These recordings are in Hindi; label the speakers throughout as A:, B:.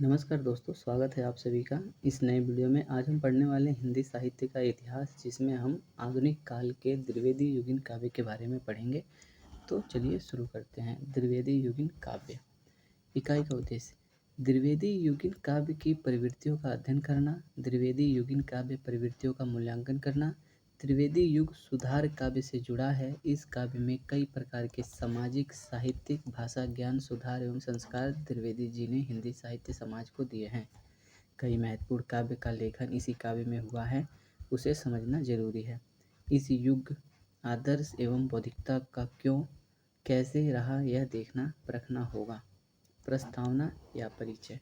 A: नमस्कार दोस्तों, स्वागत है आप सभी का इस नए वीडियो में। आज हम पढ़ने वाले हैं हिंदी साहित्य का इतिहास, जिसमें हम आधुनिक काल के द्विवेदी युगीन काव्य के बारे में पढ़ेंगे। तो चलिए शुरू करते हैं। द्विवेदी युगीन काव्य। इकाई का उद्देश्य: द्विवेदी युगीन काव्य की प्रवृत्तियों का अध्ययन करना, द्विवेदी युगीन काव्य प्रवृत्तियों का मूल्यांकन करना। त्रिवेदी युग सुधार काव्य से जुड़ा है। इस काव्य में कई प्रकार के सामाजिक, साहित्यिक, भाषा ज्ञान सुधार एवं संस्कार त्रिवेदी जी ने हिंदी साहित्य समाज को दिए हैं। कई महत्वपूर्ण काव्य का लेखन इसी काव्य में हुआ है, उसे समझना जरूरी है। इस युग आदर्श एवं बौद्धिकता का क्यों कैसे रहा, यह देखना परखना होगा। प्रस्तावना या परिचय: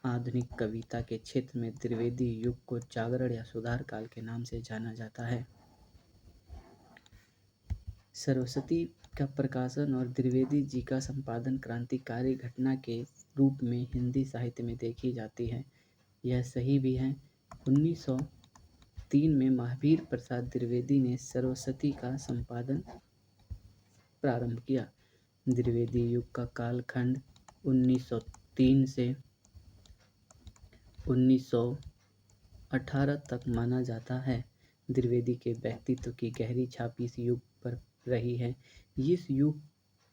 A: आधुनिक कविता के क्षेत्र में त्रिवेदी युग को जागरण या सुधार काल के नाम से जाना जाता है। सरस्वती का प्रकाशन और द्विवेदी जी का संपादन क्रांतिकारी घटना के रूप में हिंदी साहित्य में देखी जाती है। यह सही भी है। 1903 में महावीर प्रसाद द्विवेदी ने सरस्वती का संपादन प्रारंभ किया। द्विवेदी युग का कालखंड 1903 से 1918 तक माना जाता है। द्विवेदी के व्यक्तित्व की गहरी छाप इस युग पर रही है। इस युग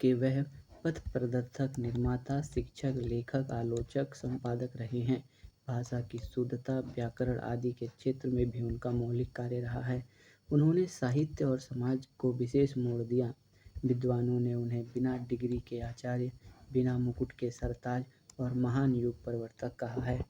A: के वह पथ प्रदर्शक, निर्माता, शिक्षक, लेखक, आलोचक, संपादक रहे हैं। भाषा की शुद्धता, व्याकरण आदि के क्षेत्र में भी उनका मौलिक कार्य रहा है। उन्होंने साहित्य और समाज को विशेष मोड़ दिया। विद्वानों ने उन्हें बिना डिग्री के आचार्य, बिना मुकुट के सरताज और महान युग प्रवर्तक कहा है।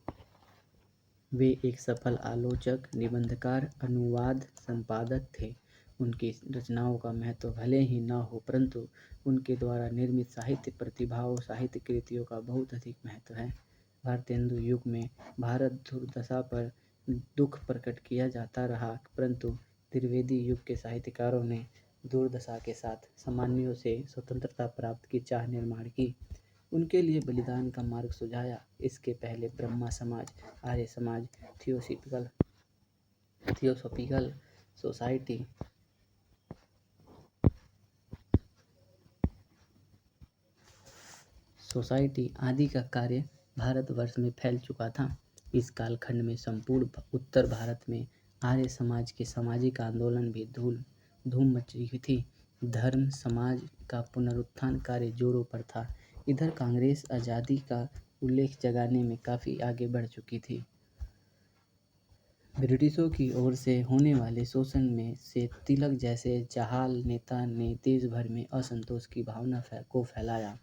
A: वे एक सफल आलोचक, निबंधकार, अनुवाद संपादक थे। उनकी रचनाओं का महत्व भले ही न हो, परंतु उनके द्वारा निर्मित साहित्य प्रतिभाओं, साहित्य कृतियों का बहुत अधिक महत्व है। भारतेंदु युग में भारत दुर्दशा पर दुख प्रकट किया जाता रहा, परंतु त्रिवेदी युग के साहित्यकारों ने दुर्दशा के साथ सामान्यों से स्वतंत्रता प्राप्त की चाह निर्माण की, उनके लिए बलिदान का मार्ग सुझाया। इसके पहले ब्रह्मा समाज, आर्य समाज, थियोसॉफिकल सोसाइटी आदि का कार्य भारतवर्ष में फैल चुका था। इस कालखंड में संपूर्ण उत्तर भारत में आर्य समाज के सामाजिक आंदोलन भी धूम मची थी। धर्म समाज का पुनरुत्थान कार्य जोरों पर था। इधर कांग्रेस आज़ादी का उल्लेख जगाने में काफ़ी आगे बढ़ चुकी थी। ब्रिटिशों की ओर से होने वाले शोषण में से तिलक जैसे जहाल नेता ने देश भर में असंतोष की भावना को फैलाया।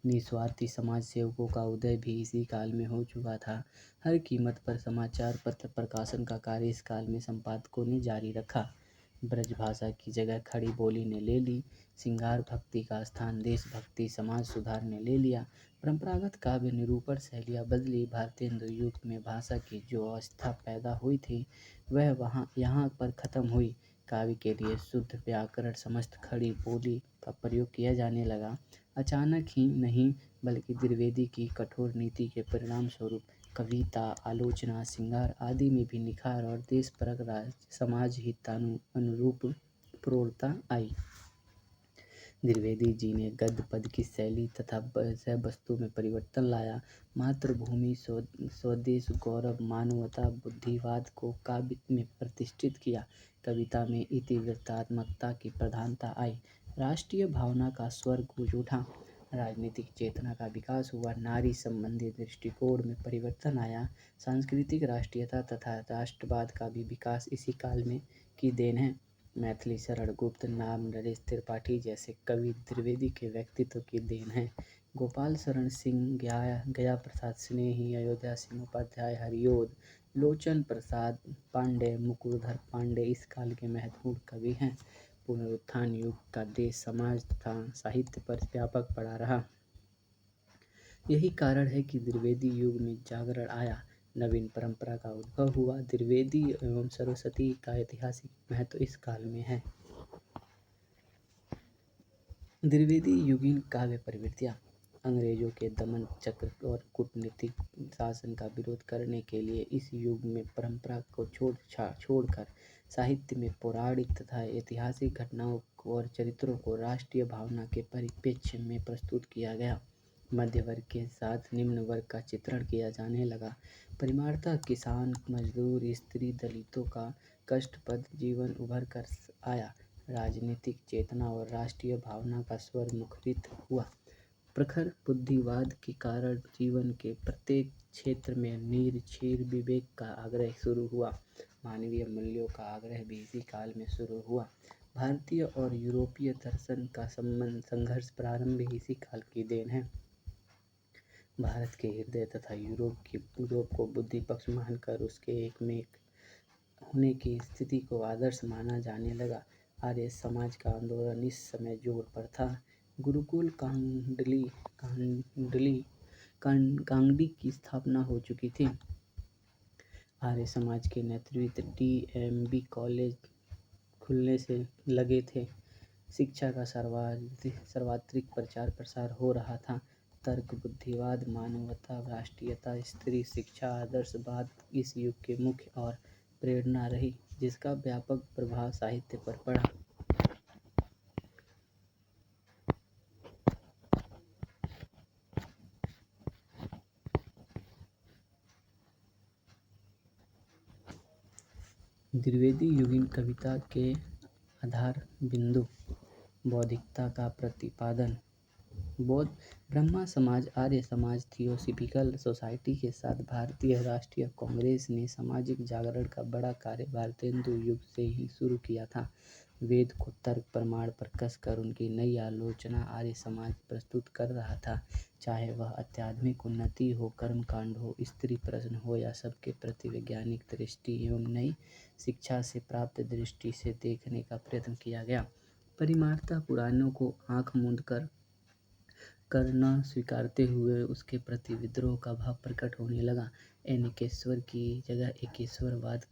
A: निस्वार्थी समाज सेवकों का उदय भी इसी काल में हो चुका था। हर कीमत पर समाचार पत्र प्रकाशन का कार्य इस काल में संपादकों ने जारी रखा। ब्रज भाषा की जगह खड़ी बोली ने ले ली। श्रृंगार भक्ति का स्थान देशभक्ति, समाज सुधार ने ले लिया। परंपरागत काव्य निरूपण शैलियाँ बदली। भारतेंदु युग में भाषा की जो अवस्था पैदा हुई थी, वह यहाँ पर खत्म हुई। काव्य के लिए शुद्ध व्याकरण, समस्त खड़ी बोली का प्रयोग किया जाने लगा। अचानक ही नहीं, बल्कि द्विवेदी की कठोर नीति के परिणाम स्वरूप कविता, आलोचना, श्रृंगार आदि में भी निखार और देशपरक समाज हितानुरूप प्रौढ़ता आई। द्विवेदी जी ने गद्य पद की शैली तथा विषय वस्तु में परिवर्तन लाया। मातृभूमि, स्वदेश गौरव, मानवता, बुद्धिवाद को काव्य में प्रतिष्ठित किया। कविता में इतिवृत्तात्मकता की प्रधानता आई। राष्ट्रीय भावना का स्वर गूंज उठा। राजनीतिक चेतना का विकास हुआ। नारी संबंधी दृष्टिकोण में परिवर्तन आया। सांस्कृतिक राष्ट्रीयता तथा राष्ट्रवाद का भी विकास इसी काल में की देन है। मैथिली शरण गुप्त, नाम नरेश त्रिपाठी जैसे कवि द्विवेदी के व्यक्तित्व की देन है। गोपाल शरण सिंह, गया प्रसाद स्नेही, अयोध्या सिंह उपाध्याय, हरिओद, लोचन प्रसाद पांडे, मुकुरधर पांडे इस काल के महत्वपूर्ण कवि हैं। पुनरुत्थान युग का देश, समाज तथा साहित्य पर व्यापक पड़ा रहा। यही कारण है कि द्विवेदी युग में जागरण आया, नवीन परंपरा का उद्भव हुआ। द्विवेदी एवं सरस्वती का ऐतिहासिक महत्व इस काल में है। द्विवेदी युगीन काव्य प्रवृत्तियाँ: अंग्रेजों के दमन चक्र और कूटनीतिक शासन का विरोध करने के लिए इस युग में परंपरा को छोड़कर साहित्य में पौराणिक तथा ऐतिहासिक घटनाओं और चरित्रों को राष्ट्रीय भावना के परिप्रेक्ष्य में प्रस्तुत किया गया। मध्य वर्ग के साथ निम्न वर्ग का चित्रण किया जाने लगा। परिमाणतः किसान, मजदूर, स्त्री, दलितों का कष्टप्रद जीवन उभर कर आया। राजनीतिक चेतना और राष्ट्रीय भावना का स्वर मुखरित हुआ। प्रखर बुद्धिवाद के कारण जीवन के प्रत्येक क्षेत्र में नीर-छीर विवेक का आग्रह शुरू हुआ। मानवीय मूल्यों का आग्रह भी इसी काल में शुरू हुआ। भारतीय और यूरोपीय दर्शन का संघर्ष प्रारंभ इसी काल की देन है। भारत के हृदय तथा यूरोप को बुद्धि पक्ष मानकर उसके एक में एक होने की स्थिति को आदर्श माना जाने लगा। आर्य समाज का आंदोलन इस समय जोर पर था। गुरुकुल कांगड़ी की स्थापना हो चुकी थी। आर्य समाज के नेतृत्व DMB कॉलेज खुलने से लगे थे। शिक्षा का सर्वात्रिक प्रचार प्रसार हो रहा था। तर्क, बुद्धिवाद, मानवता, राष्ट्रीयता, स्त्री शिक्षा, आदर्शवाद इस युग के मुख्य और प्रेरणा रही, जिसका व्यापक प्रभाव साहित्य पर पड़ा। द्विवेदी युगीन कविता के आधार बिंदु। बौद्धिकता का प्रतिपादन। बौद्ध ब्रह्मा समाज, आर्य समाज, थियोसॉफिकल सोसाइटी के साथ भारतीय राष्ट्रीय कांग्रेस ने सामाजिक जागरण का बड़ा कार्य भारतेंदु युग से ही शुरू किया था। वेद को तर्क प्रमाण पर कसकर उनकी नई आलोचना आर्य समाज प्रस्तुत कर रहा था। चाहे वह अत्याधुनिक उन्नति हो, कर्मकांड हो, स्त्री प्रश्न हो या सबके प्रति वैज्ञानिक दृष्टि एवं नई शिक्षा से प्राप्त दृष्टि से देखने का प्रयत्न किया गया। परिमाणतः पुराणों को आंख मूंद कर न स्वीकारते हुए उसके प्रति विद्रोह का भाव प्रकट होने लगा। अनेकेश्वर की जगह एकेश्वरवाद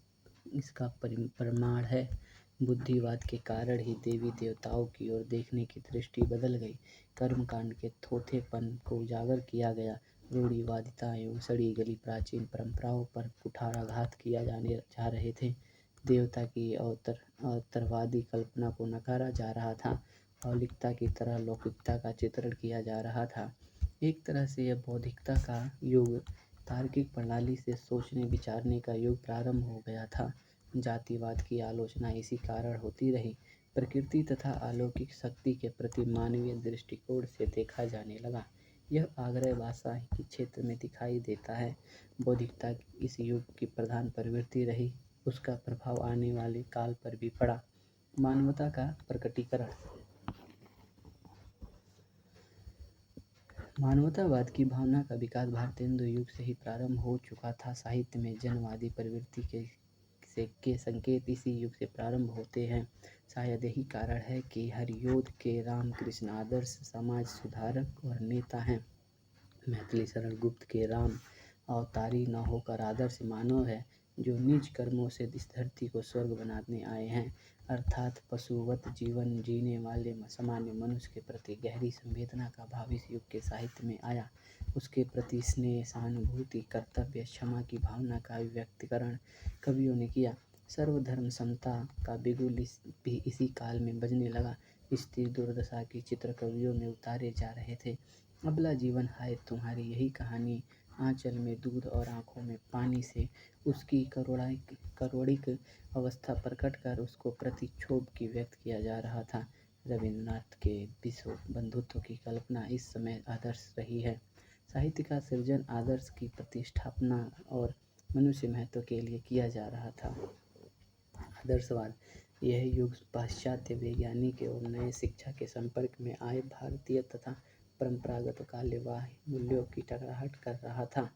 A: इसका प्रमाण है। बुद्धिवाद के कारण ही देवी देवताओं की ओर देखने की दृष्टि बदल गई। कर्मकांड के थोथेपन को उजागर किया गया। रूढ़िवादिता एवं सड़ी गली प्राचीन परंपराओं पर कुठाराघात किया जाने जा रहे थे। देवता की अवतारवादी कल्पना को नकारा जा रहा था। मौलिकता की तरह लौकिकता का चित्रण किया जा रहा था। एक तरह से यह बौद्धिकता का युग, तार्किक प्रणाली से सोचने विचारने का युग प्रारंभ हो गया था। जातिवाद की आलोचना इसी कारण होती रही। प्रकृति तथा अलौकिक शक्ति के प्रति मानवीय दृष्टिकोण से देखा जाने लगा। यह आग्रह भाषा के क्षेत्र में दिखाई देता है। बौद्धिकता इस युग की प्रधान प्रवृत्ति रही। उसका प्रभाव आने वाले काल पर भी पड़ा। मानवता का प्रकटीकरण। मानवतावाद की भावना का विकास भारतेंदु युग से ही प्रारंभ हो चुका था। साहित्य में जनवादी प्रवृत्ति के संकेत इसी युग से प्रारंभ होते हैं। शायद यही कारण है कि हरिऔध के रामकृष्ण आदर्श समाज सुधारक और नेता हैं। मैथिली शरण गुप्त के राम अवतारी न होकर आदर्श मानव है, जो निज कर्मों से इस धरती को स्वर्ग बनाने आए हैं। अर्थात पशुवत जीवन जीने वाले सामान्य मनुष्य के प्रति गहरी संवेदना का भाव इस युग के साहित्य में आया। उसके प्रति स्नेह, सहानुभूति, कर्तव्य, क्षमा की भावना का अभिव्यक्तिकरण कवियों ने किया। सर्वधर्म समता का बिगुल भी इसी काल में बजने लगा। स्त्री दुर्दशा की चित्र कवियों में उतारे जा रहे थे। अबला जीवन हाय तुम्हारी यही कहानी, आंचल में दूध और आंखों में पानी से उसकी करुणिक अवस्था प्रकट कर उसको प्रति क्षोभ की व्यक्त किया जा रहा था। रविन्द्रनाथ के विश्व बंधुत्व की कल्पना इस समय आदर्श रही है। साहित्य का सृजन आदर्श की प्रतिष्ठापना और मनुष्य महत्व के लिए किया जा रहा था। आदर्शवाद। यह युग पाश्चात्य वैज्ञानिक एवं नए शिक्षा के संपर्क में आए भारतीय तथा परंपरागत कार्यवाही मूल्यों की टकराहट कर रहा था।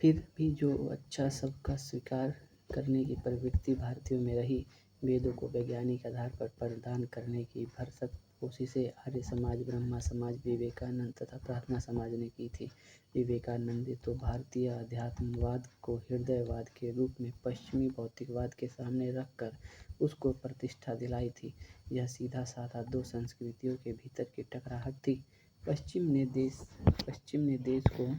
A: फिर भी जो अच्छा सबका स्वीकार करने की प्रवृत्ति भारतीयों में रही। वेदों को वैज्ञानिक आधार पर प्रदान करने की भरसक कोशिशें आर्य समाज, ब्रह्मा समाज, विवेकानंद तथा प्रार्थना समाज ने की थी। विवेकानंद ने तो भारतीय अध्यात्मवाद को हृदयवाद के रूप में पश्चिमी भौतिकवाद के सामने रखकर उसको प्रतिष्ठा दिलाई थी। यह सीधा साधा दो संस्कृतियों के भीतर की टकराहट थी। पश्चिम ने देश को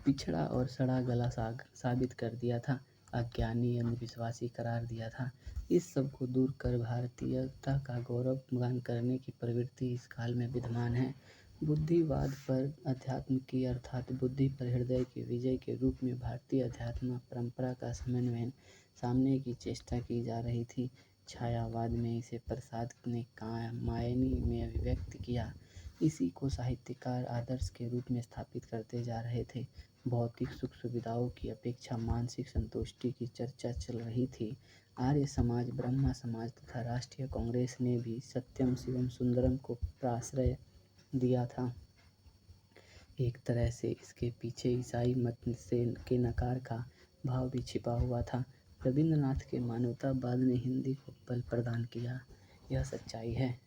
A: पिछड़ा और सड़ा गला साबित कर दिया था। अज्ञानी अंधविश्वासी करार दिया था। इस सब को दूर कर भारतीयता का गौरवगान करने की प्रवृत्ति इस काल में विद्यमान है। बुद्धिवाद पर अध्यात्म की अर्थात बुद्धि पर हृदय की विजय के रूप में भारतीय अध्यात्म परंपरा का समन्वय सामने की चेष्टा की जा रही थी। छायावाद में इसे प्रसाद ने कामायनी में अभिव्यक्त किया। इसी को साहित्यकार आदर्श के रूप में स्थापित करते जा रहे थे। भौतिक सुख सुविधाओं की अपेक्षा मानसिक संतुष्टि की चर्चा चल रही थी। आर्य समाज, ब्रह्मा समाज तथा राष्ट्रीय कांग्रेस ने भी सत्यम शिवम सुंदरम को प्राश्रय दिया था। एक तरह से इसके पीछे ईसाई मत से के नकार का भाव भी छिपा हुआ था। रविंद्रनाथ के मानवतावाद ने हिंदी को बल प्रदान किया, यह सच्चाई है।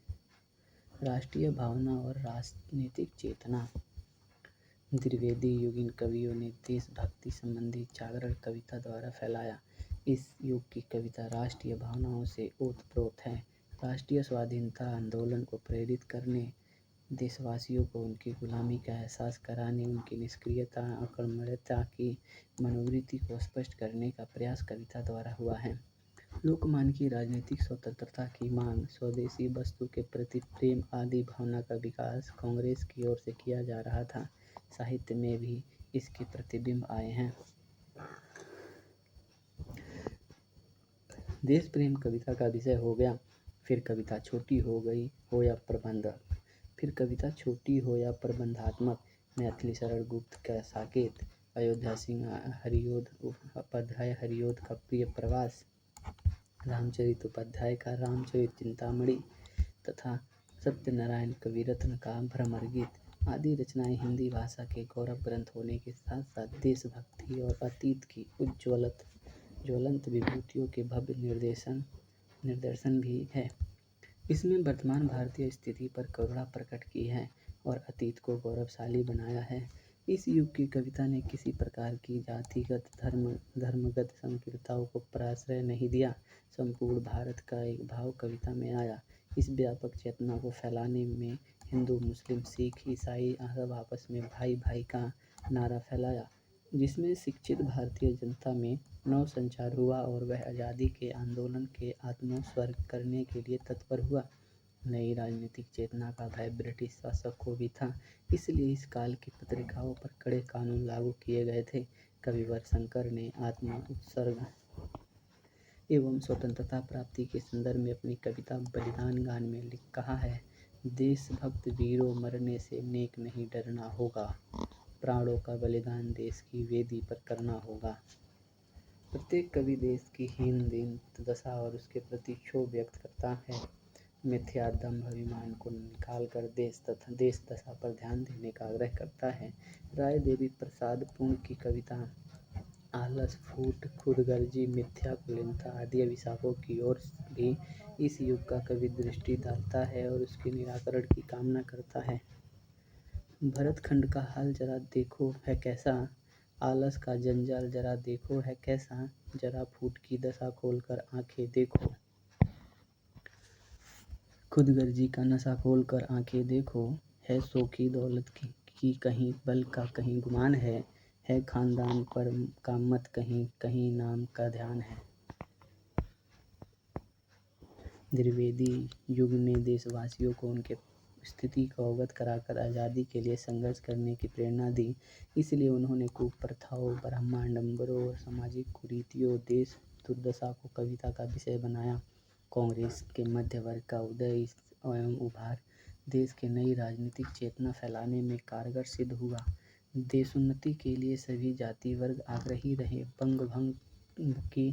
A: राष्ट्रीय भावना और राजनीतिक चेतना। द्विवेदी युगीन कवियों ने देशभक्ति संबंधी जागरण कविता द्वारा फैलाया। इस युग की कविता राष्ट्रीय भावनाओं से ओतप्रोत है। राष्ट्रीय स्वाधीनता आंदोलन को प्रेरित करने, देशवासियों को उनकी गुलामी का एहसास कराने, उनकी निष्क्रियता, अकर्मण्यता की मनोवृत्ति को स्पष्ट करने का प्रयास कविता द्वारा हुआ है। लोकमान्य की राजनीतिक स्वतंत्रता की मांग, स्वदेशी वस्तु के प्रति प्रेम आदि भावना का विकास कांग्रेस की ओर से किया जा रहा था। साहित्य में भी इसके प्रतिबिंब आए हैं। देश प्रेम कविता का विषय हो गया, फिर कविता छोटी हो गई हो या प्रबंध, फिर कविता छोटी हो या प्रबंधात्मक। मैथिली शरण गुप्त का साकेत, अयोध्या सिंह हरिओध उपाध्याय हरिओध का प्रिय प्रवास, रामचरित उपाध्याय का रामचरित चिंतामणि तथा सत्यनारायण कविरत्न का भ्रमर गीत आदि रचनाएं हिंदी भाषा के गौरव ग्रंथ होने के साथ साथ देशभक्ति और अतीत की ज्वलंत विभूतियों के भव्य निदर्शन भी है। इसमें वर्तमान भारतीय स्थिति पर करुणा प्रकट की है और अतीत को गौरवशाली बनाया है। इस युग की कविता ने किसी प्रकार की जातिगत धर्मगत संकीर्णताओं को प्रश्रय नहीं दिया। संपूर्ण भारत का एक भाव कविता में आया। इस व्यापक चेतना को फैलाने में हिंदू, मुस्लिम, सिख, ईसाई सब आपस में भाई भाई का नारा फैलाया, जिसमें शिक्षित भारतीय जनता में नव संचार हुआ और वह आज़ादी के आंदोलन के आत्मस्वर्ग करने के लिए तत्पर हुआ। नई राजनीतिक चेतना का भय ब्रिटिश शासक को भी था, इसलिए इस काल की पत्रिकाओं पर कड़े कानून लागू किए गए थे। कविवर शंकर ने आत्मा उत्सर्ग एवं स्वतंत्रता प्राप्ति के संदर्भ में अपनी कविता बलिदान गान में कहा है, देशभक्त वीरों मरने से नेक नहीं डरना होगा, प्राणों का बलिदान देश की वेदी पर करना होगा। प्रत्येक कवि देश की हीन दीन दशा और उसके प्रति क्षोभ व्यक्त करता है। मिथ्या दम्भ अभिमान को निकालकर देश दशा पर ध्यान देने का आग्रह करता है। राय देवी प्रसाद पूर्ण की कविता आलस, फूट, खुदगर्जी, मिथ्या कुलीनता आदि अभिशापों की ओर भी इस युग का कवि दृष्टि डालता है और उसके निराकरण की कामना करता है। भरतखंड का हाल जरा देखो है कैसा, आलस का जंजाल जरा देखो है कैसा, जरा फूट की दशा खोलकर आंखें देखो, खुदगर्जी का नशा खोलकर आंखें देखो, है शौकी दौलत की कहीं बल का कहीं गुमान है खानदान पर का मत कहीं कहीं नाम का ध्यान है। द्विवेदी युग ने देशवासियों को उनके स्थिति को अवगत कराकर आज़ादी के लिए संघर्ष करने की प्रेरणा दी। इसलिए उन्होंने कुप्रथाओं, ब्रह्माडंबरों और सामाजिक कुरीतियों, देश दुर्दशा को कविता का विषय बनाया। कांग्रेस के मध्य वर्ग का उदय एवं उभार देश के नई राजनीतिक चेतना फैलाने में कारगर सिद्ध हुआ। देशोन्नति के लिए सभी जाति वर्ग आग्रही रहे। बंग भंग की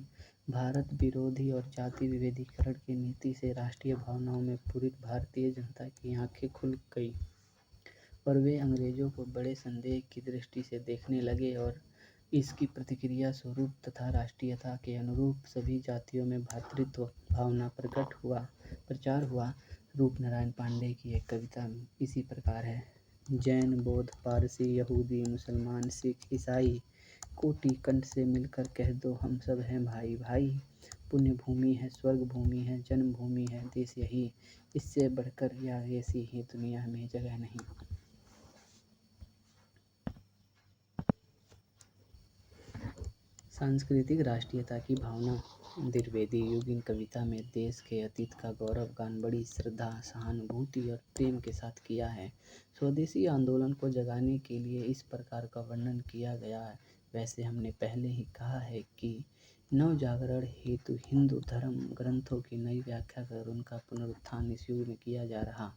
A: भारत विरोधी और जाति विभेदीकरण की नीति से राष्ट्रीय भावनाओं में पूरित भारतीय जनता की आंखें खुल गई और वे अंग्रेजों को बड़े संदेह की दृष्टि से देखने लगे और इसकी प्रतिक्रिया स्वरूप तथा राष्ट्रीयता के अनुरूप सभी जातियों में भ्रातृत्व भावना प्रचार हुआ। रूपनारायण पांडे की एक कविता इसी प्रकार है। जैन, बौद्ध, पारसी, यहूदी, मुसलमान, सिख, ईसाई कोटि कंठ से मिलकर कह दो हम सब हैं भाई भाई, पुण्य भूमि है, स्वर्ग भूमि है, जन्मभूमि है देश यही, इससे बढ़कर या ऐसी ही दुनिया में जगह नहीं। सांस्कृतिक राष्ट्रीयता की भावना। द्विवेदी युगीन कविता में देश के अतीत का गौरव गान बड़ी श्रद्धा, सहानुभूति और प्रेम के साथ किया है। स्वदेशी आंदोलन को जगाने के लिए इस प्रकार का वर्णन किया गया है। वैसे हमने पहले ही कहा है कि नवजागरण हेतु हिंदू धर्म ग्रंथों की नई व्याख्या कर उनका पुनरुत्थान इस युग में किया जा रहा।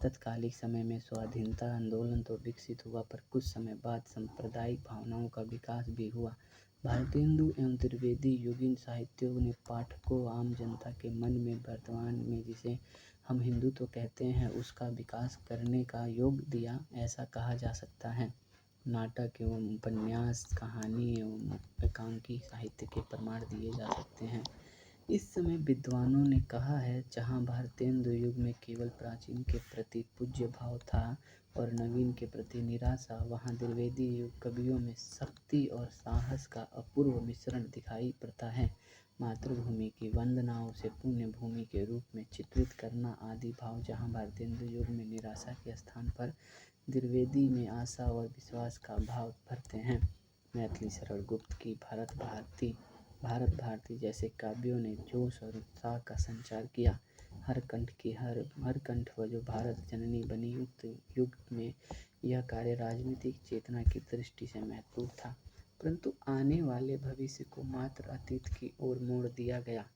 A: तत्कालिक समय में स्वाधीनता आंदोलन तो विकसित हुआ, पर कुछ समय बाद सांप्रदायिक भावनाओं का विकास भी हुआ। भारतेंदु एवं त्रिवेदी युगीन साहित्यों ने पाठकों, आम जनता के मन में वर्तमान में जिसे हम हिंदुत्व कहते हैं उसका विकास करने का योग दिया, ऐसा कहा जा सकता है। नाटक एवं उपन्यास, कहानी एवं एकांकी साहित्य के प्रमाण दिए जा सकते हैं। इस समय विद्वानों ने कहा है, जहाँ भारतेंदु युग में केवल प्राचीन के प्रति पूज्य भाव था और नवीन के प्रति निराशा, वहाँ द्विवेदी युग कवियों में शक्ति और साहस का अपूर्व मिश्रण दिखाई पड़ता है। मातृभूमि की वंदना, उसे पुण्य भूमि के रूप में चित्रित करना आदि भाव जहाँ भारतेंदु युग में निराशा के स्थान पर द्विवेदी में आशा और विश्वास का भाव भरते हैं। मैथिली शरण गुप्त की भारत भारती जैसे काव्यों ने जोश और उत्साह का संचार किया। हर कंठ जो भारत जननी बनी उक्त युग में यह कार्य राजनीतिक चेतना की दृष्टि से महत्वपूर्ण था, परंतु आने वाले भविष्य को मात्र अतीत की ओर मोड़ दिया गया,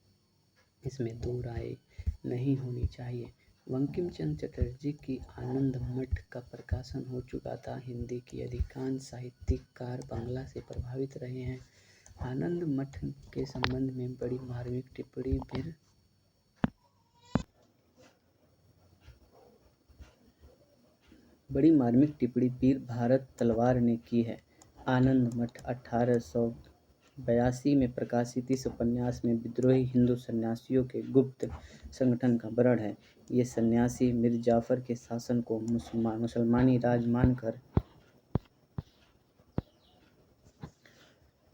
A: इसमें दो राय नहीं होनी चाहिए। बंकिम चंद्र चटर्जी की आनंद मठ का प्रकाशन हो चुका था। हिंदी की अधिकांश साहित्यकार बांग्ला से प्रभावित रहे हैं। आनंद मठ के संबंध में बड़ी मार्मिक टिप्पणी वीर भारत तलवार ने की है। आनंद मठ 1882 में प्रकाशित इस उपन्यास में विद्रोही हिंदू सन्यासियों के गुप्त संगठन का वर्णन है। ये सन्यासी मीर जाफर के शासन को मुसलमानी राज मानकर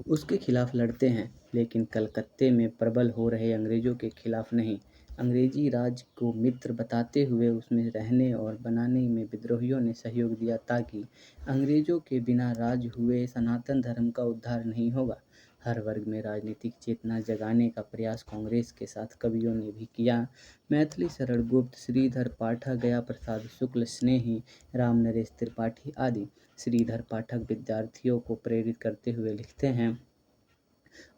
A: उसके खिलाफ लड़ते हैं, लेकिन कलकत्ते में प्रबल हो रहे अंग्रेजों के खिलाफ नहीं। अंग्रेजी राज को मित्र बताते हुए उसमें रहने और बनाने में विद्रोहियों ने सहयोग दिया, ताकि अंग्रेजों के बिना राज हुए सनातन धर्म का उद्धार नहीं होगा। हर वर्ग में राजनीतिक चेतना जगाने का प्रयास कांग्रेस के साथ कवियों ने भी किया। मैथिली शरण गुप्त, श्रीधर पाठक, गया प्रसाद शुक्ल, स्नेही, राम नरेश त्रिपाठी आदि। श्रीधर पाठक विद्यार्थियों को प्रेरित करते हुए लिखते हैं,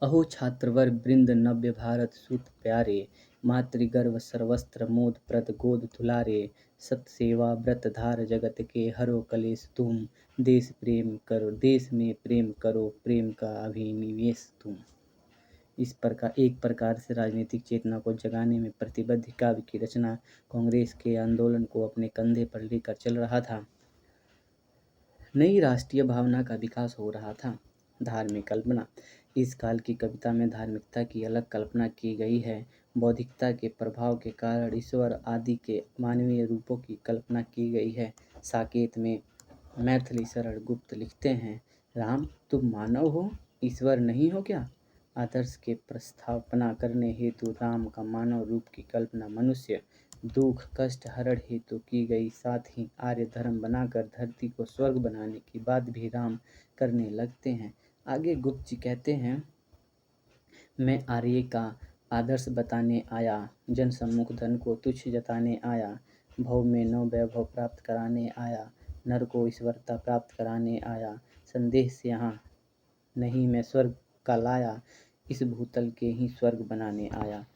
A: अहो छात्रवर वृंद नव्य भारत सुत प्यारे, मातृगर्भ सर्वस्त्र मोद प्रद गोद दुलारे, सत सेवा व्रत धार जगत के हरो कलेश तुम, देश में प्रेम करो प्रेम का अभिनिवेश तुम। एक प्रकार से राजनीतिक चेतना को जगाने में प्रतिबद्ध काव्य की रचना कांग्रेस के आंदोलन को अपने कंधे पर लेकर चल रहा था। नई राष्ट्रीय भावना का विकास हो रहा था। धार्मिक कल्पना। इस काल की कविता में धार्मिकता की अलग कल्पना की गई है। बौद्धिकता के प्रभाव के कारण ईश्वर आदि के मानवीय रूपों की कल्पना की गई है। साकेत में मैथिली शरण गुप्त लिखते हैं, राम तुम मानव हो, ईश्वर नहीं हो क्या? आदर्श के प्रस्थापना करने हेतु राम का मानव रूप की कल्पना मनुष्य दुख कष्ट हरण हेतु की गई, साथ ही आर्य धर्म बनाकर धरती को स्वर्ग बनाने की बात भी राम करने लगते हैं। आगे गुप्त जी कहते हैं, मैं आर्य का आदर्श बताने आया, जन सम्मुख धन को तुच्छ जताने आया, भव में नव वैभव प्राप्त कराने आया, नर को ईश्वरता प्राप्त कराने आया, संदेश यहाँ नहीं मैं स्वर्ग का लाया, इस भूतल के ही स्वर्ग बनाने आया।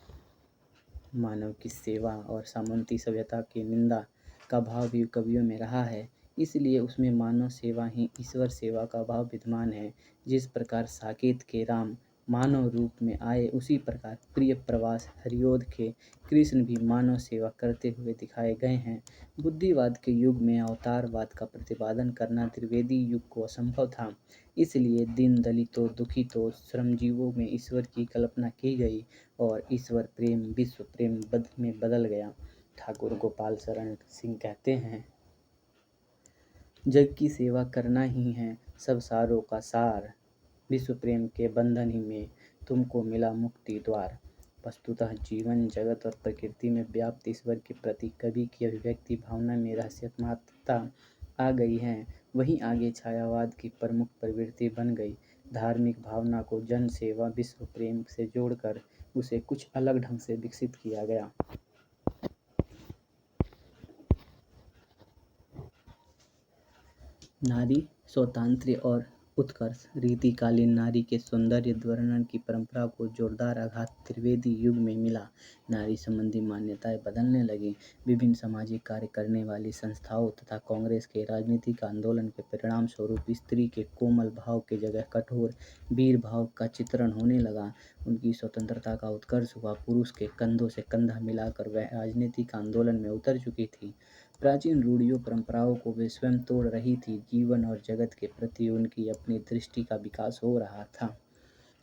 A: मानव की सेवा और सामंती सभ्यता की निंदा का भाव भी कवियों में रहा है, इसलिए उसमें मानव सेवा ही ईश्वर सेवा का भाव विद्यमान है। जिस प्रकार साकेत के राम मानव रूप में आए, उसी प्रकार प्रिय प्रवास हरिओध के कृष्ण भी मानव सेवा करते हुए दिखाए गए हैं। बुद्धिवाद के युग में अवतारवाद का प्रतिपादन करना त्रिवेदी युग को असंभव था, इसलिए दीन दलितों, दुखितों, श्रमजीवों में ईश्वर की कल्पना की गई और ईश्वर प्रेम विश्व प्रेम में बदल गया। ठाकुर गोपाल शरण सिंह कहते हैं, जग की सेवा करना ही है सब सारों का सार, विश्व प्रेम के बंधन ही में तुमको मिला मुक्ति द्वार। वस्तुतः जीवन जगत और प्रकृति में व्याप्त ईश्वर के प्रति कवि की अभिव्यक्ति भावना में रहस्यात्मकता आ गई है। वहीं आगे छायावाद की प्रमुख प्रवृत्ति बन गई। धार्मिक भावना को जन सेवा विश्व प्रेम से जोड़कर उसे कुछ अलग ढंग से विकसित किया गया। नारी स्वातंत्र्य और उत्कर्ष। रीतिकालीन नारी के सौंदर्य वर्णन की परंपरा को जोरदार आघात त्रिवेदी युग में मिला। नारी संबंधी मान्यताएं बदलने लगीं। विभिन्न सामाजिक कार्य करने वाली संस्थाओं तथा कांग्रेस के राजनीतिक आंदोलन के परिणाम स्वरूप स्त्री के कोमल भाव की जगह कठोर वीर भाव का चित्रण होने लगा। उनकी स्वतंत्रता का उत्कर्ष हुआ। पुरुष के कंधों से कंधा मिलाकर वह राजनीतिक आंदोलन में उतर चुकी थी। प्राचीन रूढ़ियों परंपराओं को वे स्वयं तोड़ रही थी। जीवन और जगत के प्रति उनकी अपनी दृष्टि का विकास हो रहा था।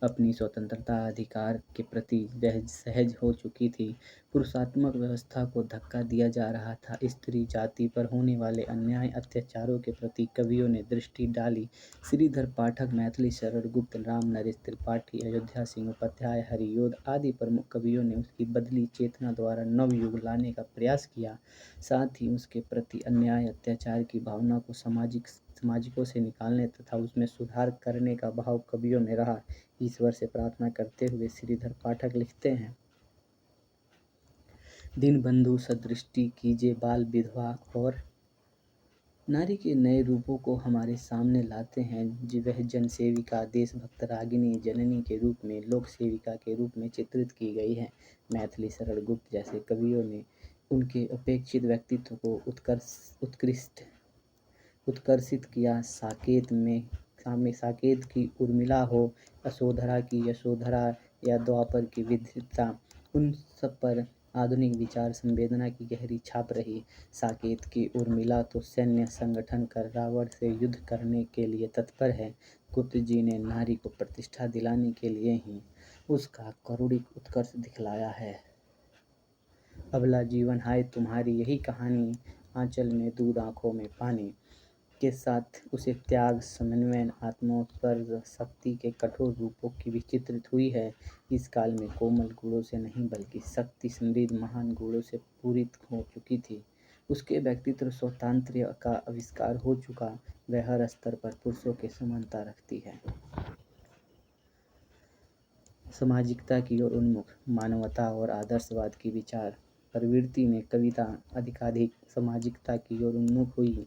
A: अपनी स्वतंत्रता अधिकार के प्रति वह सहज हो चुकी थी। पुरुषात्मक व्यवस्था को धक्का दिया जा रहा था। स्त्री जाति पर होने वाले अन्याय अत्याचारों के प्रति कवियों ने दृष्टि डाली। श्रीधर पाठक, मैथिली शरण गुप्त, राम नरेश त्रिपाठी, अयोध्या सिंह उपाध्याय, हरियोध आदि प्रमुख कवियों ने उसकी बदली चेतना द्वारा नवयुग लाने का प्रयास किया। साथ ही उसके प्रति अन्याय अत्याचार की भावना को सामाजिकों से निकालने तथा उसमें सुधार करने का भाव कवियों में रहा। ईश्वर से प्रार्थना करते हुए श्रीधर पाठक लिखते हैं, दीनबंधु सदृष्टि कीजिए बाल विधवा और नारी के नए रूपों को हमारे सामने लाते हैं। वह जनसेविका, देशभक्त, रागिनी, जननी के रूप में लोक सेविका के रूप में चित्रित की गई है। मैथिली शरण गुप्त जैसे कवियों ने उनके अपेक्षित व्यक्तित्व को उत्कर्षित किया। साकेत की उर्मिला हो, यशोधरा की यशोधरा या द्वापर की विद्युता, उन सब पर आधुनिक विचार संवेदना की गहरी छाप रही। साकेत की उर्मिला तो सैन्य संगठन कर रावण से युद्ध करने के लिए तत्पर है। गुप्त जी ने नारी को प्रतिष्ठा दिलाने के लिए ही उसका करुणिक उत्कर्ष दिखलाया है। अबला जीवन हाय तुम्हारी यही कहानी, आंचल में दूध आंखों में पानी के साथ उसे त्याग, समन्वय, आत्मोत्सर्ग, शक्ति के कठोर रूपों की विचित्रित हुई है। इस काल में कोमल गुणों से नहीं बल्कि शक्ति समृद्ध महान गुणों से पूरित हो चुकी थी। उसके व्यक्तित्व स्वातंत्र्य का आविष्कार हो चुका। वह हर स्तर पर पुरुषों के समानता रखती है। सामाजिकता की ओर उन्मुख। मानवता और आदर्शवाद की विचार प्रवृत्ति में कविता अधिकाधिक सामाजिकता की ओर उन्मुख हुई।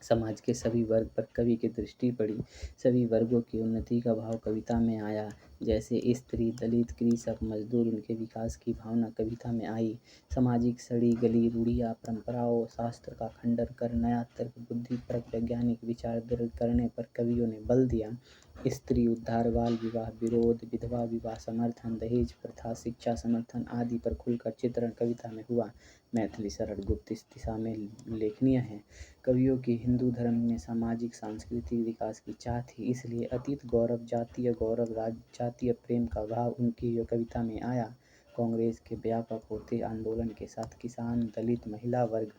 A: समाज के सभी वर्ग पर कवि की दृष्टि पड़ी। सभी वर्गों की उन्नति का भाव कविता में आया। जैसे स्त्री, दलित, कृषक, मजदूर, उनके विकास की भावना कविता में आई। सामाजिक सड़ी गली रूढ़ियाँ परंपराओं शास्त्र का खंडन कर नया तर्क बुद्धिपरक वैज्ञानिक विचार दृढ़ करने पर कवियों ने बल दिया। स्त्री उद्धार, बाल विवाह विरोध, विधवा विवाह समर्थन, दहेज प्रथा, शिक्षा समर्थन आदि पर खुलकर चित्रण कविता में हुआ। मैथिली शरण गुप्त इस दिशा में उल्लेखनीय है। कवियों की हिंदू धर्म में सामाजिक सांस्कृतिक विकास की चाह थी, इसलिए अतीत गौरव, जातीय गौरव, जातीय प्रेम का भाव उनकी कविता में आया। कांग्रेस के व्यापक होते आंदोलन के साथ किसान, दलित, महिला वर्ग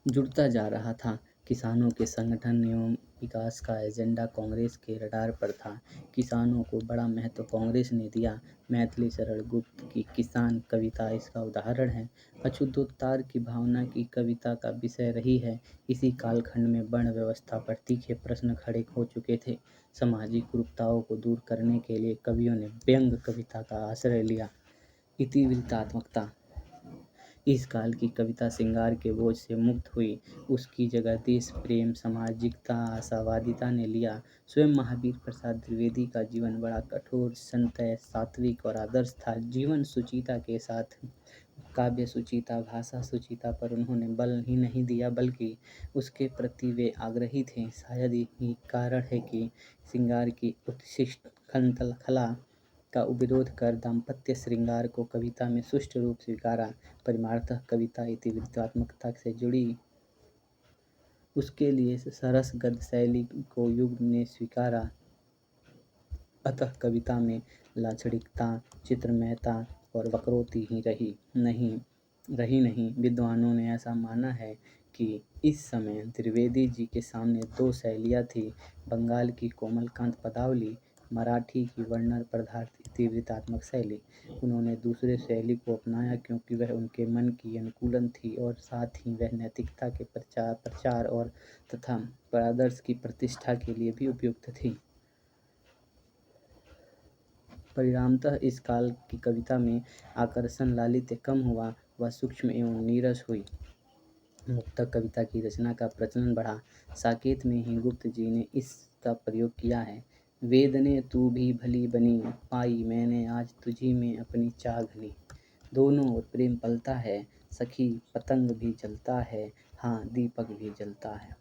A: जुड़ता जा रहा था। किसानों के संगठन एवं विकास का एजेंडा कांग्रेस के रडार पर था। किसानों को बड़ा महत्व कांग्रेस ने दिया। मैथिली शरण गुप्त की किसान कविता इसका उदाहरण है। अछूतोत्तर की भावना की कविता का विषय रही है। इसी कालखंड में वर्ण व्यवस्था पर तीखे प्रश्न खड़े हो चुके थे। सामाजिक कुरीतियों को दूर करने के लिए कवियों ने व्यंग्य कविता का आश्रय लिया। इतिवृत्तात्मकता। इस काल की कविता श्रृंगार के बोझ से मुक्त हुई। उसकी जगह देश प्रेम, सामाजिकता, आशावादिता ने लिया। स्वयं महावीर प्रसाद द्विवेदी का जीवन बड़ा कठोर, संतय, सात्विक और आदर्श था। जीवन सुचिता के साथ काव्य सुचिता, भाषा सुचिता पर उन्होंने बल ही नहीं दिया बल्कि उसके प्रति वे आग्रही थे। शायद यही कारण है कि श्रृंगार की उत्कृष्ट कला का विरोध कर दाम्पत्य श्रृंगार को कविता में सुष्ठु रूप स्वीकारा। परिमाणतः कविता इतिवृत्तात्मकता से जुड़ी, उसके लिए सरस गद्य शैली को युग ने स्वीकारा। अतः कविता में लाक्षणिकता, चित्रमयता और वक्रोक्ति ही रही नहीं। विद्वानों ने ऐसा माना है कि इस समय त्रिवेदी जी के सामने दो शैलियाँ थीं, बंगाल की कोमलकांत पदावली मराठी की वर्णन पदार्थ तीव्रतात्मक शैली। उन्होंने दूसरे शैली को अपनाया क्योंकि वह उनके मन की अनुकूलन थी और साथ ही वह नैतिकता के प्रचार और तथा आदर्श की प्रतिष्ठा के लिए भी उपयुक्त थी। परिणामतः इस काल की कविता में आकर्षण लालित्य कम हुआ, वह सूक्ष्म एवं नीरस हुई। मुक्तक कविता की रचना का प्रचलन बढ़ा। साकेत में ही गुप्त जी ने इसका प्रयोग किया है। वेदने तू भी भली बनी, पाई मैंने आज तुझी में अपनी चाह घनी। दोनों ओर प्रेम पलता है, सखी पतंग भी जलता है, हाँ दीपक भी जलता है।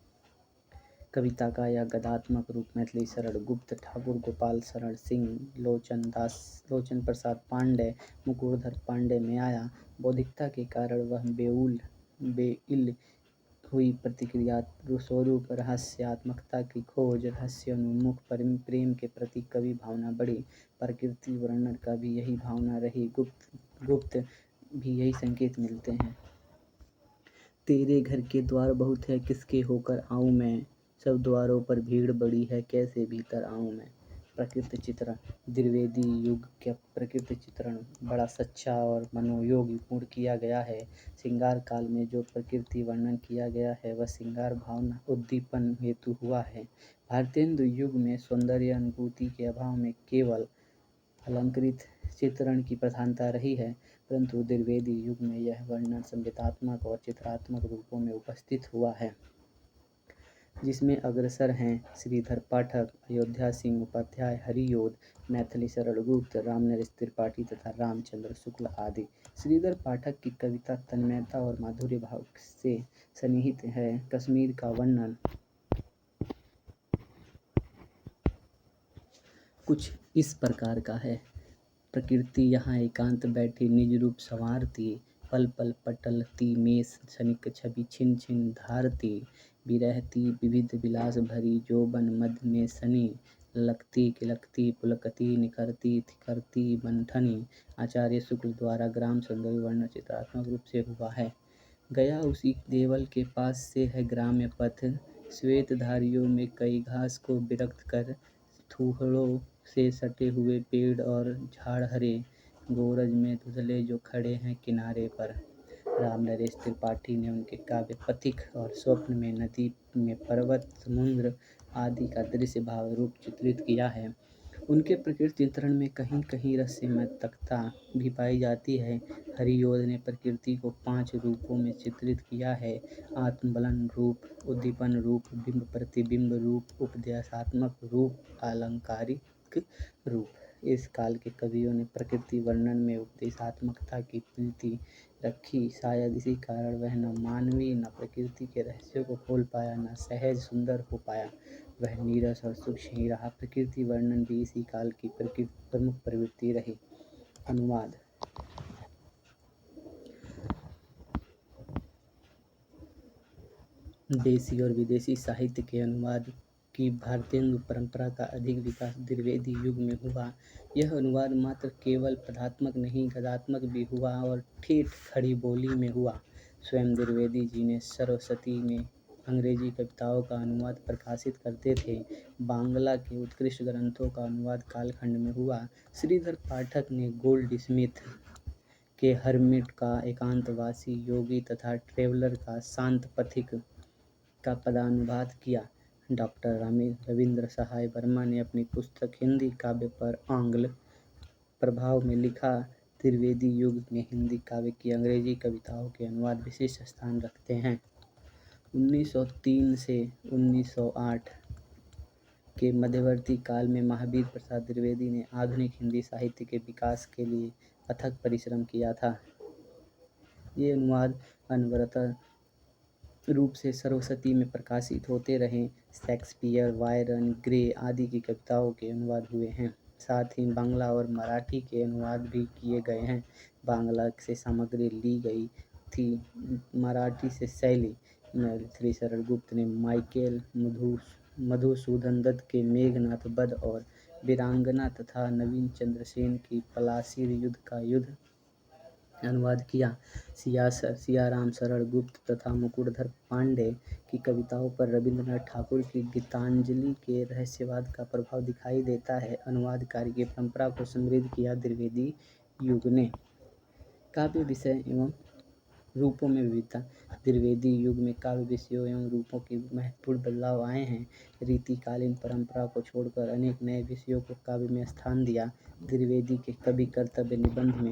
A: कविता का यह गद्यात्मक रूप मैथिली शरण गुप्त, ठाकुर गोपाल शरण सिंह, लोचन प्रसाद पांडे, मुकुरधर पांडे में आया। बौद्धिकता के कारण वह बेइल हुई प्रतिक्रिया स्वरूप रहस्यात्मकता की खोज, रहस्योन्मुख प्रेम के प्रति कवि भावना बढ़ी। प्रकृति वर्णन का भी यही भावना रही। गुप्त भी यही संकेत मिलते हैं। तेरे घर के द्वार बहुत है, किसके होकर आऊँ मैं, सब द्वारों पर भीड़ बड़ी है, कैसे भीतर आऊँ मैं। प्रकृति चित्रण द्विवेदी युग का प्रकृति चित्रण बड़ा सच्चा और मनोयोगपूर्ण किया गया है। श्रृंगार काल में जो प्रकृति वर्णन किया गया है वह श्रृंगार भावना उद्दीपन हेतु हुआ है। भारतेंदु युग में सौंदर्य अनुभूति के अभाव में केवल अलंकृत चित्रण की प्रधानता रही है, परंतु द्विवेदी युग में यह वर्णन संगीतात्मक और चित्रात्मक रूपों में उपस्थित हुआ है, जिसमें अग्रसर हैं श्रीधर पाठक, अयोध्या सिंह उपाध्याय, हरियोध, मैथिली शरण गुप्त, रामनरेश त्रिपाठी तथा रामचंद्र शुक्ल आदि। श्रीधर पाठक की कविता तन्मयता और माधुर्य भाव से सन्निहित है। कश्मीर का वर्णन कुछ इस प्रकार का है। प्रकृति यहाँ एकांत बैठी निज रूप संवारती, पल पल पटलती मेष क्षणिक छवि छिन छिन धारती, विरहती विविध विलास भरी जोबन मद में सनी, ललकती खिलकती पुलकती निखरती थिकरती बंठनी। आचार्य शुक्ल द्वारा ग्राम सौंदर्य वर्णन चित्रात्मक रूप से हुआ है। गया उसी देवल के पास से है ग्राम्य पथ, श्वेत धारियों में कई घास को विरक्त कर, थूहड़ों से सटे हुए पेड़ और झाड़ हरे, गोरज में धुंधले जो खड़े हैं किनारे पर। रामनरेश त्रिपाठी ने उनके काव्य पथिक और स्वप्न में नदी में पर्वत समुद्र आदि का दृश्य भाव रूप चित्रित किया है। उनके प्रकृति चित्रण में कहीं कहीं रहस्यमयता भी पाई जाती है। हरियोध ने प्रकृति को 5 रूपों में चित्रित किया है: आत्मबलन रूप, उद्दीपन रूप, बिंब प्रतिबिंब रूप, उपदेशात्मक रूप, अलंकारिक रूप। इस काल के कवियों ने प्रकृति वर्णन में उपदेशात्मकता की प्रीति रखी। शायद इसी कारण वह न मानवीय न प्रकृति के रहस्यों को खोल पाया, न सहज सुंदर हो पाया, वह नीरस और सूक्ष्म ही रहा। प्रकृति वर्णन भी इसी काल की प्रमुख प्रवृत्ति रही। अनुवाद देशी और विदेशी साहित्य के अनुवाद की भारतेंदु परंपरा का अधिक विकास द्विवेदी युग में हुआ। यह अनुवाद मात्र केवल पदात्मक नहीं गद्यात्मक भी हुआ और ठेठ खड़ी बोली में हुआ। स्वयं द्विवेदी जी ने सरस्वती में अंग्रेजी कविताओं का अनुवाद प्रकाशित करते थे। बांग्ला के उत्कृष्ट ग्रंथों का अनुवाद कालखंड में हुआ। श्रीधर पाठक ने गोल्डस्मिथ के हर्मिट का एकांतवासी योगी तथा ट्रेवलर का शांत पथिक का पदानुवाद किया। डॉक्टर रविंद्र सहाय वर्मा ने अपनी पुस्तक हिंदी काव्य पर आंग्ल प्रभाव में लिखा। त्रिवेदी युग में हिंदी काव्य की अंग्रेजी कविताओं के अनुवाद विशिष्ट स्थान रखते हैं। 1903 से 1908 के मध्यवर्ती काल में महावीर प्रसाद द्विवेदी ने आधुनिक हिंदी साहित्य के विकास के लिए अथक परिश्रम किया था। ये अनुवाद अनवरत रूप से सरस्वती में प्रकाशित होते रहे। शेक्सपियर, वायरन, ग्रे आदि की कविताओं के अनुवाद हुए हैं। साथ ही बांग्ला और मराठी के अनुवाद भी किए गए हैं। बांग्ला से सामग्री ली गई थी, मराठी से शैली। मैथिली शरण गुप्त ने माइकेल मधुसूदन दत्त के मेघनाथ वध और वीरांगना तथा नवीन चंद्र सेन की पलासी युद्ध का युद्ध अनुवाद किया। सियाराम शरण गुप्त तथा मुकुटधर पांडे की कविताओं पर रवींद्रनाथ ठाकुर की गीतांजलि के रहस्यवाद का प्रभाव दिखाई देता है। अनुवाद कार्य की परंपरा को समृद्ध किया द्विवेदी युग ने। काव्य विषय एवं रूपों में विविधता। द्विवेदी युग में काव्य विषयों एवं रूपों के महत्वपूर्ण बदलाव आए हैं। रीतिकालीन परंपरा को छोड़कर अनेक नए विषयों को काव्य में स्थान दिया। द्विवेदी के कवि कर्तव्य निबंध में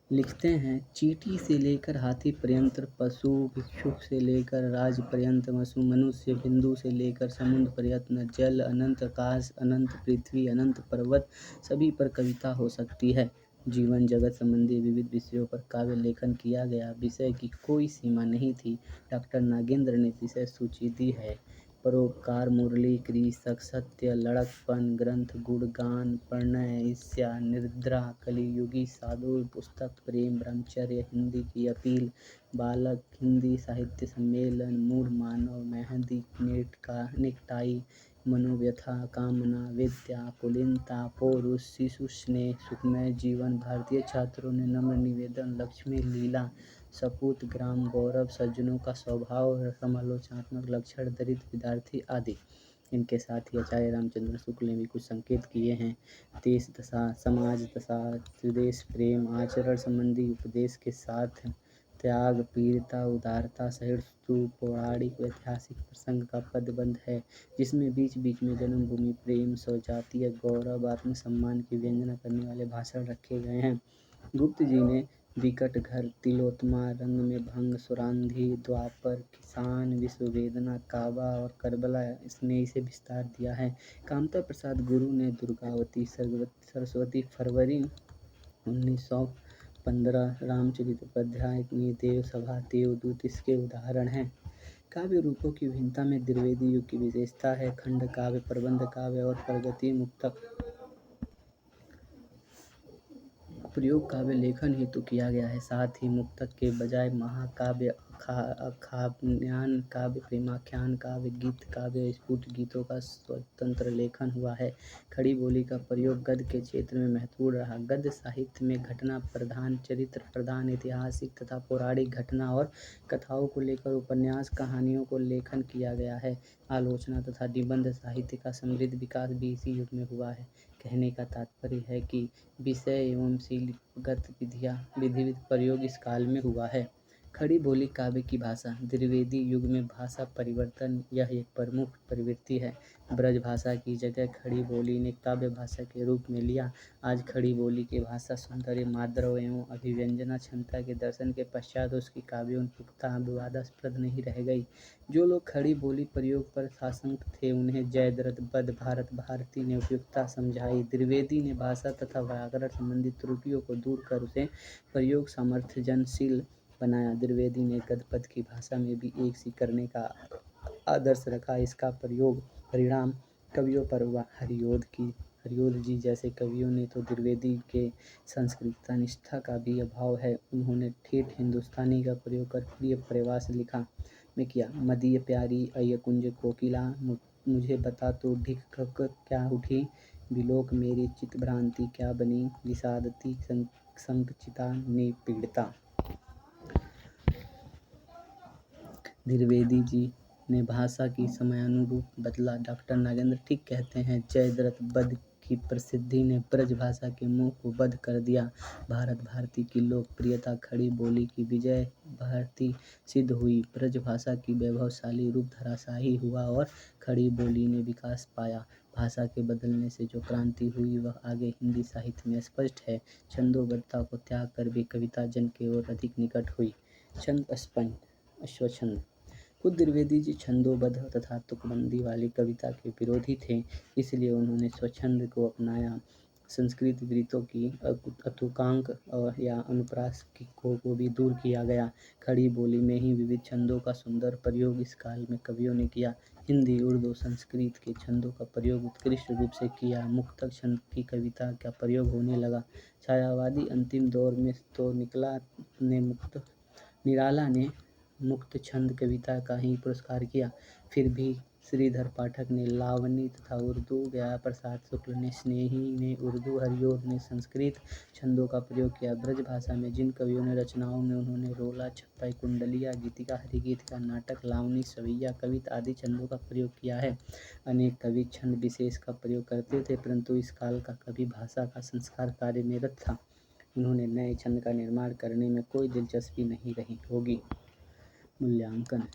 A: लिखते हैं, चींटी से लेकर हाथी पर्यंत, पशु भिक्षुक से लेकर राज पर्यंत, मनुष्य बिंदु से लेकर समुद्र पर्यंत, जल अनंत, आकाश अनंत, पृथ्वी अनंत, पर्वत सभी पर कविता हो सकती है। जीवन जगत संबंधी विविध विषयों पर काव्य लेखन किया गया। विषय की कोई सीमा नहीं थी। डॉक्टर नागेंद्र ने विषय सूची दी है। परोपकार, मुरली, कृषक, सत्य, लड़कपन, ग्रंथ, गुणगान, प्रणय, ईर्ष्या, निद्रा, कलियुगी साधु, पुस्तक, प्रेम, ब्रह्मचर्य, हिंदी की अपील, बालक, हिंदी साहित्य सम्मेलन, मूढ़ मानव, मेहंदी, नेकटाई, मनोव्यथा, कामना, विद्या, कुलीनता, पौरुष, शिशु स्नेह, सुखमय जीवन, भारतीय छात्रों ने नम्र निवेदन, लक्ष्मी लीला, सपूत, ग्राम गौरव, सज्जनों का स्वभाव, समालोचनात्मक लक्षण, दरिद्र विद्यार्थी आदि। इनके साथ ही आचार्य रामचंद्र शुक्ल ने भी कुछ संकेत किए हैं। देश दशा, समाज दशा, स्वदेश प्रेम, आचरण संबंधी उपदेश के साथ त्याग, वीरता, उदारता, सहिष्णु, पौराणिक व ऐतिहासिक प्रसंग का पदबंध है, जिसमें बीच बीच में जन्मभूमि प्रेम, स्वजातीय गौरव, आत्मसम्मान की व्यंजना करने वाले भाषण रखे गए हैं। गुप्त जी ने विकट घर, तिलोत्तमा, रंग में भंग, सुरांधी, द्वापर, किसान, विश्ववेदना, काबा और करबला इसमें इसे विस्तार दिया है। कामता प्रसाद गुरु ने दुर्गावती, सरस्वती, फरवरी 1915, रामचरितोपाध्याय में देव सभा, देवदूत इसके उदाहरण हैं। काव्य रूपों की भिन्नता में द्विवेदी युग की विशेषता है। खंड काव्य, प्रबंध काव्य और प्रगति मुक्तक प्रयोग काव्य लेखन हेतु किया गया है। साथ ही मुक्तक के बजाय महाकाव्य, आख्यान काव्य, प्रेमाख्यान काव्य, गीत काव्य, स्फुट गीतों का स्वतंत्र लेखन हुआ है। खड़ी बोली का प्रयोग गद्य के क्षेत्र में महत्वपूर्ण रहा। गद्य साहित्य में घटना प्रधान, चरित्र प्रधान, ऐतिहासिक तथा पौराणिक घटना और कथाओं को लेकर उपन्यास, कहानियों को लेखन किया गया है। आलोचना तथा निबंध साहित्य का समृद्ध विकास भी इसी युग में हुआ है। कहने का तात्पर्य है कि विषय एवं शिल्पगत विधिवत प्रयोग इस काल में हुआ है। खड़ी बोली काव्य की भाषा। द्विवेदी युग में भाषा परिवर्तन यह एक प्रमुख प्रवृत्ति है। ब्रज भाषा की जगह खड़ी बोली ने काव्य भाषा के रूप में लिया। आज खड़ी बोली की भाषा सौंदर्य, माधुर्य एवं अभिव्यंजना क्षमता के दर्शन के पश्चात उसकी काव्य उन्मुखता विवादास्पद नहीं रह गई। जो लोग खड़ी बोली प्रयोग पर साशंक थे, उन्हें जयद्रथ बद्ध भारत भारती ने उपयुक्तता समझाई। द्विवेदी ने भाषा तथा व्याकरण संबंधी त्रुटियों को दूर कर उसे प्रयोग सामर्थ्यजनशील बनाया। द्विवेदी ने गद्य पद्य की भाषा में भी एक सी करने का आदर्श रखा। इसका परिणाम कवियों पर हुआ। हरिओद जी जैसे कवियों ने तो द्विवेदी के संस्कृतता निष्ठा का भी अभाव है। उन्होंने ठेठ हिंदुस्तानी का प्रयोग कर प्रिय प्रवास लिखा में किया। मदीय प्यारी अय कुंज कोकिला, मुझे बता तो ढिक खक क्या उठी, विलोक मेरी चित भ्रांति क्या बनी, विषादती संकचिता निपीड़िता। द्विवेदी जी ने भाषा की समयानुरूप बदला। डॉक्टर नागेंद्र ठीक कहते हैं, जयद्रथ बद्ध की प्रसिद्धि ने ब्रज भाषा के मुंह को बंद कर दिया। भारत भारती की लोकप्रियता, खड़ी बोली की विजय भारती सिद्ध हुई। ब्रज भाषा की वैभवशाली रूप धराशायी हुआ और खड़ी बोली ने विकास पाया। भाषा के बदलने से जो क्रांति हुई वह आगे हिंदी साहित्य में स्पष्ट है। छंदोबद्धता को त्याग कर भी कविता जन के ओर अधिक निकट हुई। छंद स्वच्छंद। खुद द्विवेदी जी छंदोबद्ध तथा तुकबंदी वाली कविता के विरोधी थे, इसलिए उन्होंने स्वच्छंद को अपनाया। संस्कृत वृत्तों की अतुकांक या अनुप्रास को भी दूर किया गया। खड़ी बोली में ही विविध छंदों का सुंदर प्रयोग इस काल में कवियों ने किया। हिंदी, उर्दू, संस्कृत के छंदों का प्रयोग उत्कृष्ट रूप से किया। मुक्तक छंद की कविता का प्रयोग होने लगा। छायावादी अंतिम दौर में तो निराला ने मुक्त छंद कविता का ही पुरस्कार किया। फिर भी श्रीधर पाठक ने लावनी तथा उर्दू, गया प्रसाद शुक्ल ने स्नेही ने उर्दू, हरिओं ने संस्कृत छंदों का प्रयोग किया। ब्रज भाषा में जिन कवियों ने रचनाओं में उन्होंने रोला, छप्पई, कुंडलिया, गीतिका, हरिगीतिका, नाटक, लावनी, सवैया, कविता आदि छंदों का प्रयोग किया है। अनेक कवि छंद विशेष का प्रयोग करते थे, परंतु इस काल का कवि भाषा का संस्कार कार्य में रत था। उन्होंने नए छंद का निर्माण करने में कोई दिलचस्पी नहीं रही होगी। मूल्यांकन।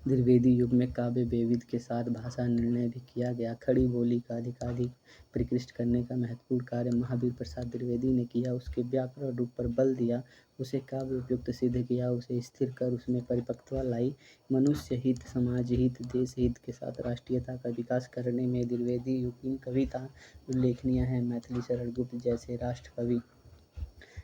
A: द्विवेदी युग में काव्य वैविध्य के साथ भाषा निर्णय भी किया गया। खड़ी बोली का अधिकाधिक परिष्कृत करने का महत्वपूर्ण कार्य महावीर प्रसाद द्विवेदी ने किया। उसके व्याकरण रूप पर बल दिया, उसे काव्य उपयुक्त सिद्ध किया, उसे स्थिर कर उसमें परिपक्वता लाई। मनुष्य हित, समाज हित, देश हित के साथ राष्ट्रीयता का विकास करने में द्विवेदी युग की कविता उल्लेखनीय है। मैथिली शरण गुप्त जैसे राष्ट्र कवि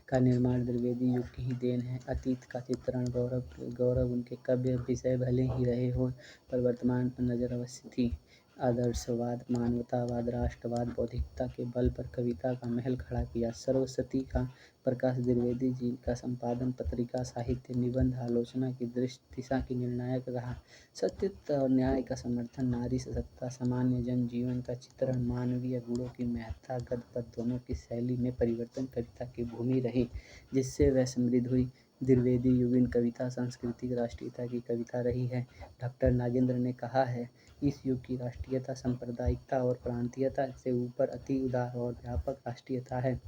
A: का निर्माण द्विवेदी युग की ही देन है। अतीत का चित्रण, गौरव उनके काव्य विषय भले ही रहे हो, पर वर्तमान पर नजर अवश्य थी। आदर्शवाद, मानवतावाद, राष्ट्रवाद, बौद्धिकता के बल पर कविता का महल खड़ा किया। सरस्वती का प्रकाश द्विवेदी जी का संपादन पत्रिका, साहित्य, निबंध, आलोचना की दिशा की निर्णायक रहा। सत्य और न्याय का समर्थन, नारी सशक्तता, सामान्य जन जीवन का चित्रण, मानवीय गुणों की महत्ता, गद्य पद्य दोनों की शैली में परिवर्तन कविता की भूमि रही, जिससे वह समृद्ध हुई। द्विवेदी युगीन कविता सांस्कृतिक राष्ट्रीयता की कविता रही है। डॉक्टर नागेंद्र ने कहा है, इस युग की राष्ट्रीयता सांप्रदायिकता और प्रांतीयता से ऊपर अति उदार और व्यापक राष्ट्रीयता है।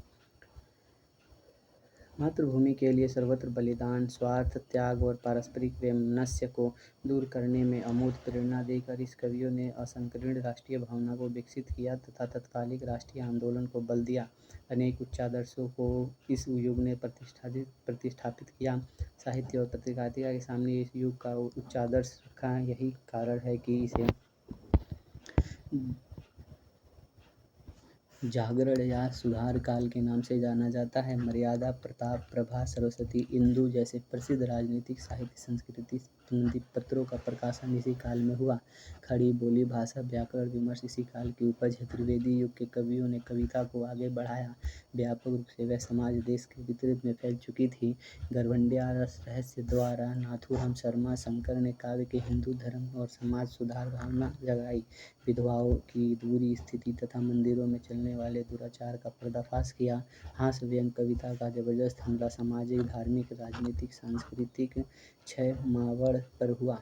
A: मातृभूमि के लिए सर्वत्र बलिदान, स्वार्थ त्याग और पारस्परिक वैमनस्य को दूर करने में अमूल्य प्रेरणा देकर इस कवियों ने असंकीर्ण राष्ट्रीय भावना को विकसित किया तथा तत्कालिक राष्ट्रीय आंदोलन को बल दिया। अनेक उच्चादर्शों को इस युग ने प्रतिष्ठापित किया। साहित्य और पत्रकारिता के सामने इस युग का उच्चादर्श का यही कारण है कि इसे जागरण या सुधार काल के नाम से जाना जाता है। मर्यादा, प्रताप, प्रभा, सरस्वती, इंदु जैसे प्रसिद्ध राजनीतिक, साहित्य, संस्कृति संबंधी पत्रों का प्रकाशन इसी काल में हुआ। खड़ी बोली, भाषा, व्याकरण, विमर्श इसी काल की उपज है। त्रिवेदी युग के कवियों ने कविता को आगे बढ़ाया। व्यापक रूप से वह समाज देश के वितरित में फैल चुकी थी। गरबंडिया रहस्य द्वारा, नाथूराम शर्मा, शंकर ने काव्य के हिंदू धर्म और समाज सुधार भावना जगाई। विधवाओं की बुरी स्थिति तथा मंदिरों में चलने वाले दुराचार का पर्दाफाश किया। हास्य व्यंग्य कविता का जबरदस्त हमला सामाजिक, धार्मिक, राजनीतिक, सांस्कृतिक क्षय मावड़ पर हुआ।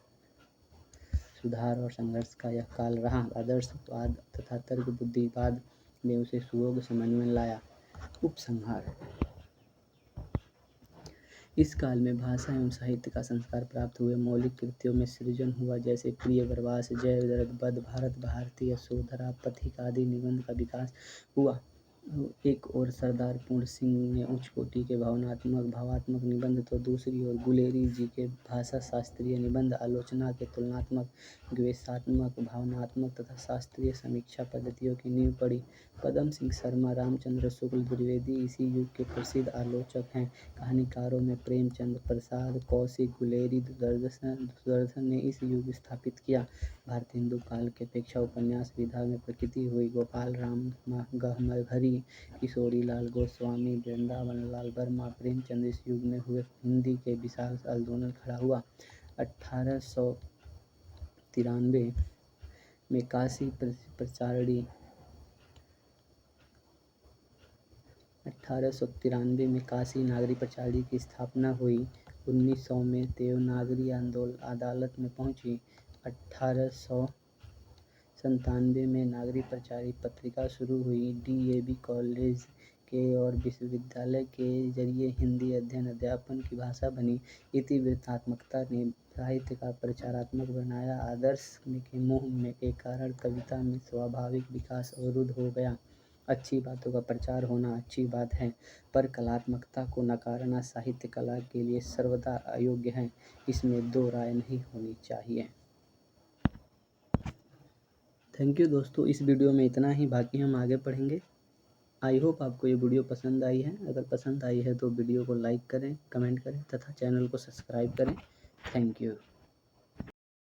A: सुधार और संघर्ष का यह काल रहा। आदर्शवाद तथा तर्क बुद्धिवाद ने उसे सुयोग्य समन्वय लाया। उपसंहार। इस काल में भाषा एवं साहित्य का संस्कार प्राप्त हुए। मौलिक कृतियों में सृजन हुआ, जैसे प्रियव्रवास, जयद्रथ, बद्ध, भारत भारती, यशोधरा, पथिक आदि निबंध का विकास हुआ। एक ओर सरदार पूर्ण सिंह ने उच्च कोटि के भावात्मक निबंध तो दूसरी ओर गुलेरी जी के भाषा शास्त्रीय निबंध आलोचना के तुलनात्मक, द्वेषात्मक, भावनात्मक तथा शास्त्रीय समीक्षा पद्धतियों की नींव पड़ी। पदम सिंह शर्मा, रामचंद्र शुक्ल द्विवेदी इसी युग के प्रसिद्ध आलोचक हैं। कहानीकारों में प्रेमचंद, प्रसाद, कौशिक, गुलेरी, सुदर्शन ने इस युग स्थापित किया। भारतीय हिंदू काल के अपेक्षा उपन्यास विधा में प्रगति हुई। गोपाल राम गहमघरी, किशोरीलाल गोस्वामी, वृंदावनलाल वर्मा, प्रेमचंद इस युग में हुए हिंदी के विशाल आंदोलन खड़ा हुआ। 1893 में काशी प्रचारणी 1893 में काशी नागरी प्रचारणी की स्थापना हुई। 1900 में देवनागरी अदालत में पहुंची। 1897 में नागरी प्रचारणी पत्रिका शुरू हुई। डीएवी कॉलेज के और विश्वविद्यालय के जरिए हिंदी अध्ययन अध्यापन की भाषा बनी। इतिवृत्तात्मकता ने साहित्य का प्रचारात्मक बनाया। आदर्श के मोह के कारण कविता में स्वाभाविक विकास अवरुद्ध हो गया। अच्छी बातों का प्रचार होना अच्छी बात है, पर कलात्मकता को नकारना साहित्य कला के लिए सर्वदा अयोग्य है। इसमें दो राय नहीं होनी चाहिए। थैंक यू दोस्तों, इस वीडियो में इतना ही, बाकी हम आगे पढ़ेंगे। आई होप आपको ये वीडियो पसंद आई है। अगर पसंद आई है तो वीडियो को लाइक करें, कमेंट करें तथा चैनल को सब्सक्राइब करें। Thank you.